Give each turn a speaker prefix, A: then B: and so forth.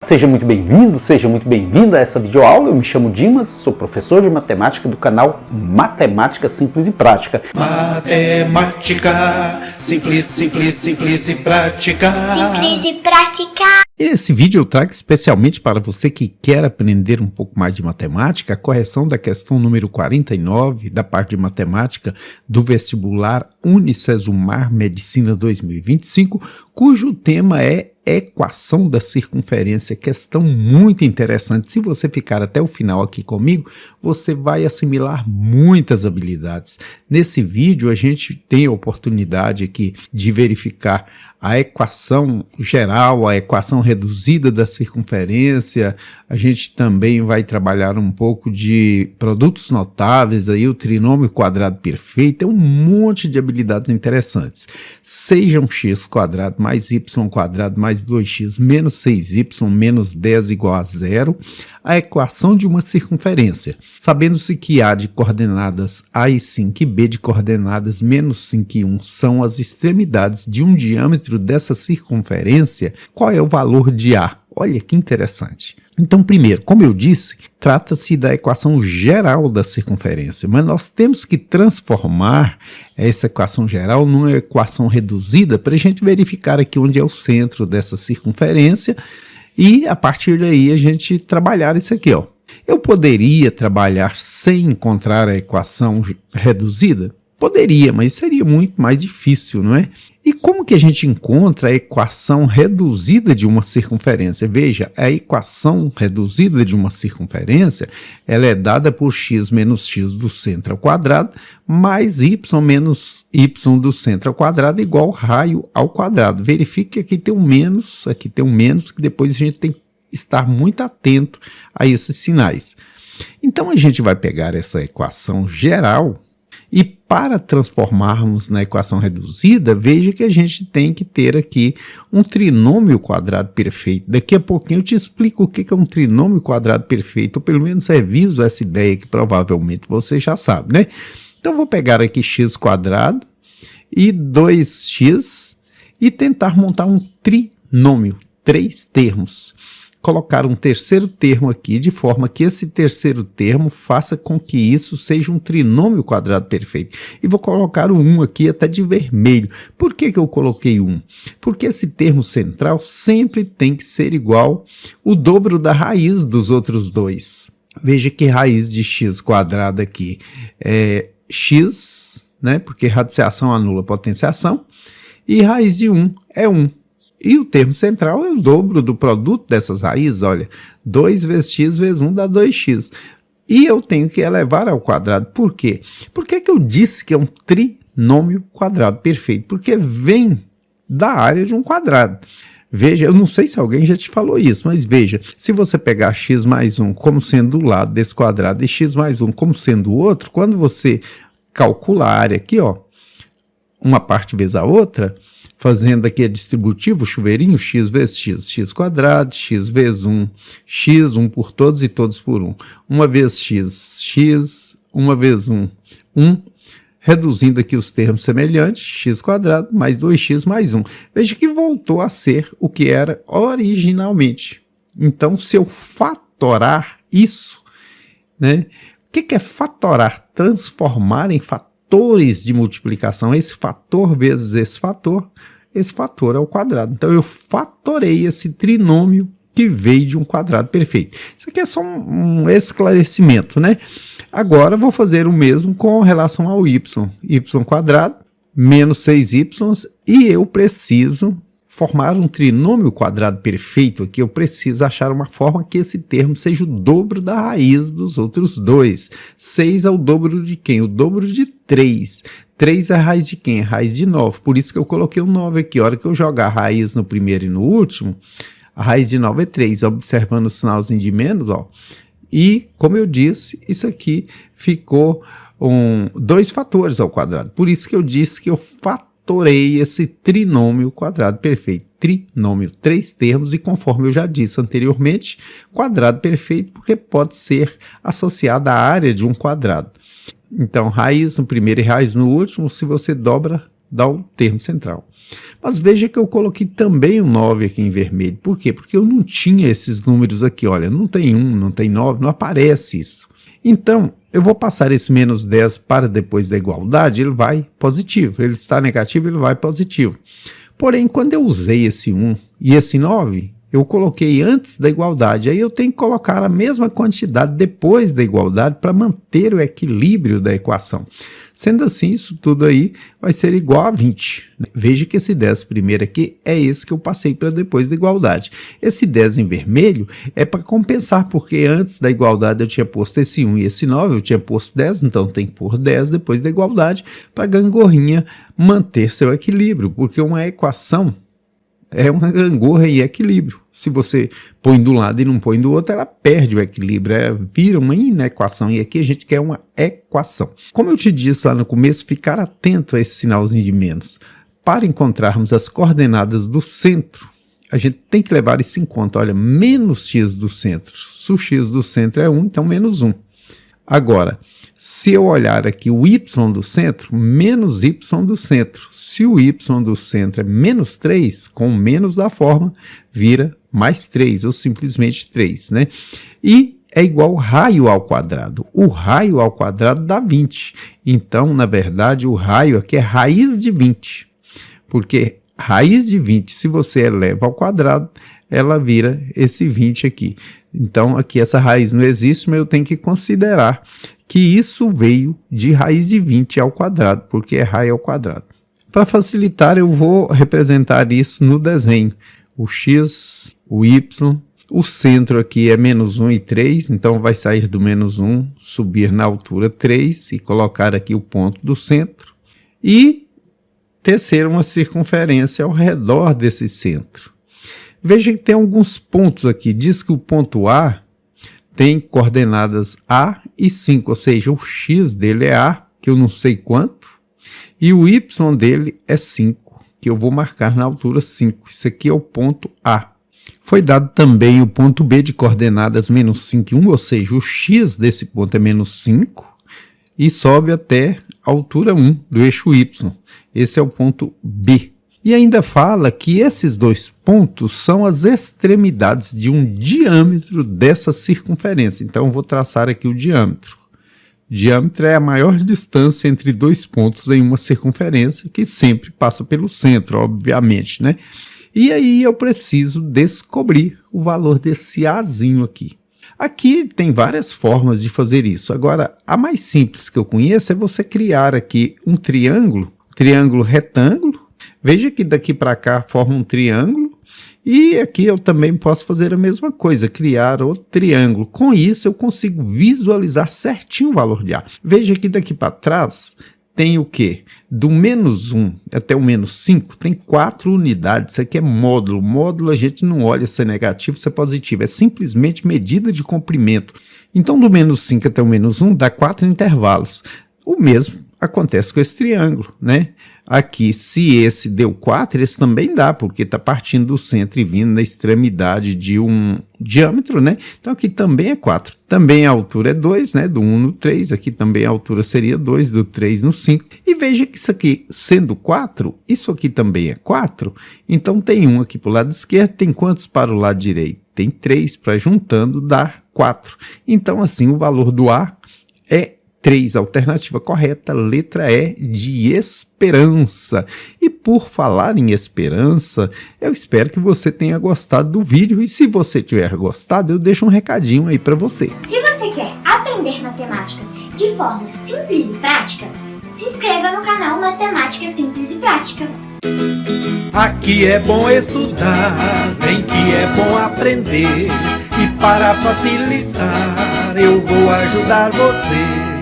A: Seja muito bem-vindo, seja muito bem-vinda a essa videoaula. Eu me chamo Dimas, sou professor de matemática do canal Matemática Simples e Prática.
B: Matemática simples, simples, simples e prática.
C: Simples e prática.
A: Esse vídeo eu trago especialmente para você que quer aprender um pouco mais de matemática, a correção da questão número 49 da parte de matemática do vestibular Unicesumar Medicina 2025, cujo tema é equação da circunferência, questão muito interessante. Se você ficar até o final aqui comigo, você vai assimilar muitas habilidades. Nesse vídeo a gente tem a oportunidade aqui de verificar a equação geral, a equação reduzida da circunferência. A gente também vai trabalhar um pouco de produtos notáveis, aí o trinômio quadrado perfeito, é um monte de habilidades interessantes. Sejam x quadrado mais y quadrado mais 2x menos 6y menos 10 igual a zero, a equação de uma circunferência. Sabendo-se que A de coordenadas A e 5 e B de coordenadas menos 5 e 1 são as extremidades de um diâmetro dessa circunferência, qual é o valor de A? Olha que interessante. Então, primeiro, como eu disse, trata-se da equação geral da circunferência, mas nós temos que transformar essa equação geral numa equação reduzida para a gente verificar aqui onde é o centro dessa circunferência e, a partir daí, a gente trabalhar isso aqui, ó. Eu poderia trabalhar sem encontrar a equação reduzida? Poderia, mas seria muito mais difícil, não é? E como que a gente encontra a equação reduzida de uma circunferência? Veja, a equação reduzida de uma circunferência, ela é dada por x menos x do centro ao quadrado, mais y menos y do centro ao quadrado, igual raio ao quadrado. Verifique que aqui tem um menos, que depois a gente tem que estar muito atento a esses sinais. Então, a gente vai pegar essa equação geral e para transformarmos na equação reduzida, veja que a gente tem que ter aqui um trinômio quadrado perfeito. Daqui a pouquinho eu te explico o que é um trinômio quadrado perfeito, ou pelo menos reviso essa ideia que provavelmente você já sabe, né? Então vou pegar aqui x quadrado e 2x e tentar montar um trinômio, 3 termos. Colocar um terceiro termo aqui, de forma que esse terceiro termo faça com que isso seja um trinômio quadrado perfeito. E vou colocar o 1 aqui até de vermelho. Por que eu coloquei 1? Porque esse termo central sempre tem que ser igual o dobro da raiz dos outros dois. Veja que raiz de x quadrado aqui é x, né? Porque radiciação anula potenciação, e raiz de 1 é 1. E o termo central é o dobro do produto dessas raízes, olha, 2 vezes x vezes 1 dá 2x. E eu tenho que elevar ao quadrado. Por quê? Por que eu disse que é um trinômio quadrado perfeito? Porque vem da área de um quadrado. Veja, eu não sei se alguém já te falou isso, mas veja, se você pegar x mais 1 como sendo do lado desse quadrado e x mais 1 como sendo o outro, quando você calcula a área aqui, ó, uma parte vezes a outra, fazendo aqui a distributiva, o chuveirinho, x vezes x, x quadrado, x vezes 1, x, 1 por todos e todos por 1. Uma vez x, x, uma vez 1, 1. Reduzindo aqui os termos semelhantes, x quadrado mais 2x mais 1. Veja que voltou a ser o que era originalmente. Então, se eu fatorar isso, né? O que é fatorar? Transformar em fatores de multiplicação. Esse fator vezes esse fator é o quadrado. Então, eu fatorei esse trinômio que veio de um quadrado perfeito. Isso aqui é só um esclarecimento, né? Agora, vou fazer o mesmo com relação ao y. Y quadrado menos 6y, e eu preciso formar um trinômio quadrado perfeito aqui. Eu preciso achar uma forma que esse termo seja o dobro da raiz dos outros dois. 6 é o dobro de quem? O dobro de 3. 3 é a raiz de quem? A raiz de 9. Por isso que eu coloquei o 9 aqui. A hora que eu jogar a raiz no primeiro e no último, a raiz de 9 é 3. Observando o sinalzinho de menos, ó. E, como eu disse, isso aqui ficou 2 fatores ao quadrado. Por isso que eu disse que eu fatorei esse trinômio quadrado perfeito. Trinômio, 3 termos, e conforme eu já disse anteriormente, quadrado perfeito, porque pode ser associado à área de um quadrado. Então, raiz no primeiro e raiz no último, se você dobra, dá o termo central. Mas veja que eu coloquei também o 9 aqui em vermelho. Por quê? Porque eu não tinha esses números aqui, olha, não tem 1, não tem 9, não aparece isso. Então, eu vou passar esse menos 10 para depois da igualdade, ele vai positivo. Ele está negativo, ele vai positivo. Porém, quando eu usei esse 1 e esse 9, eu coloquei antes da igualdade. Aí eu tenho que colocar a mesma quantidade depois da igualdade para manter o equilíbrio da equação. Sendo assim, isso tudo aí vai ser igual a 20. Veja que esse 10 primeiro aqui é esse que eu passei para depois da igualdade. Esse 10 em vermelho é para compensar, porque antes da igualdade eu tinha posto esse 1 e esse 9, eu tinha posto 10, então tem que pôr 10 depois da igualdade para a gangorrinha manter seu equilíbrio, porque uma equação é uma gangorra em equilíbrio. Se você põe de um lado e não põe do outro, ela perde o equilíbrio, vira uma inequação. E aqui a gente quer uma equação. Como eu te disse lá no começo, ficar atento a esse sinalzinho de menos. Para encontrarmos as coordenadas do centro, a gente tem que levar isso em conta. Olha, menos x do centro. Se o x do centro é 1, então menos 1. Agora, se eu olhar aqui o y do centro, menos y do centro. Se o y do centro é menos 3, com o menos da forma, vira mais 3, ou simplesmente 3, né? E é igual raio ao quadrado. O raio ao quadrado dá 20. Então, na verdade, o raio aqui é raiz de 20. Porque raiz de 20, se você eleva ao quadrado, ela vira esse 20 aqui. Então, aqui essa raiz não existe, mas eu tenho que considerar que isso veio de raiz de 20 ao quadrado, porque é raio ao quadrado. Para facilitar, eu vou representar isso no desenho. O x, o y, o centro aqui é menos 1 e 3, então vai sair do menos 1, subir na altura 3 e colocar aqui o ponto do centro. E tecer uma circunferência ao redor desse centro. Veja que tem alguns pontos aqui. Diz que o ponto A tem coordenadas A e 5, ou seja, o x dele é A, que eu não sei quanto, e o y dele é 5, que eu vou marcar na altura 5. Isso aqui é o ponto A. Foi dado também o ponto B de coordenadas menos 5 e 1, ou seja, o x desse ponto é menos 5 e sobe até a altura 1 do eixo y. Esse é o ponto B. E ainda fala que esses dois pontos são as extremidades de um diâmetro dessa circunferência. Então, eu vou traçar aqui o diâmetro. Diâmetro é a maior distância entre dois pontos em uma circunferência, que sempre passa pelo centro, obviamente, né? E aí eu preciso descobrir o valor desse Azinho aqui. Aqui tem várias formas de fazer isso. Agora, a mais simples que eu conheço é você criar aqui um triângulo retângulo. Veja que daqui para cá forma um triângulo. E aqui eu também posso fazer a mesma coisa, criar outro triângulo. Com isso eu consigo visualizar certinho o valor de A. Veja que daqui para trás tem o quê? Do menos 1 até o menos 5 tem 4 unidades. Isso aqui é módulo. Módulo a gente não olha se é negativo, se é positivo. É simplesmente medida de comprimento. Então do menos 5 até o menos 1 dá 4 intervalos. O mesmo acontece com esse triângulo, né? Aqui, se esse deu 4, esse também dá, porque está partindo do centro e vindo na extremidade de um diâmetro, né? Então aqui também é 4. Também a altura é 2, né? Do 1 no 3. Aqui também a altura seria 2, do 3 no 5. E veja que isso aqui, sendo 4, isso aqui também é 4. Então tem 1 aqui para o lado esquerdo. Tem quantos para o lado direito? Tem 3, para juntando dar 4. Então assim, o valor do A é 3, alternativa correta, letra E de esperança. E por falar em esperança, eu espero que você tenha gostado do vídeo. E se você tiver gostado, eu deixo um recadinho aí para você.
C: Se você quer aprender matemática de forma simples e prática, se inscreva no canal Matemática Simples e Prática.
B: Aqui é bom estudar, bem que é bom aprender. E para facilitar, eu vou ajudar você.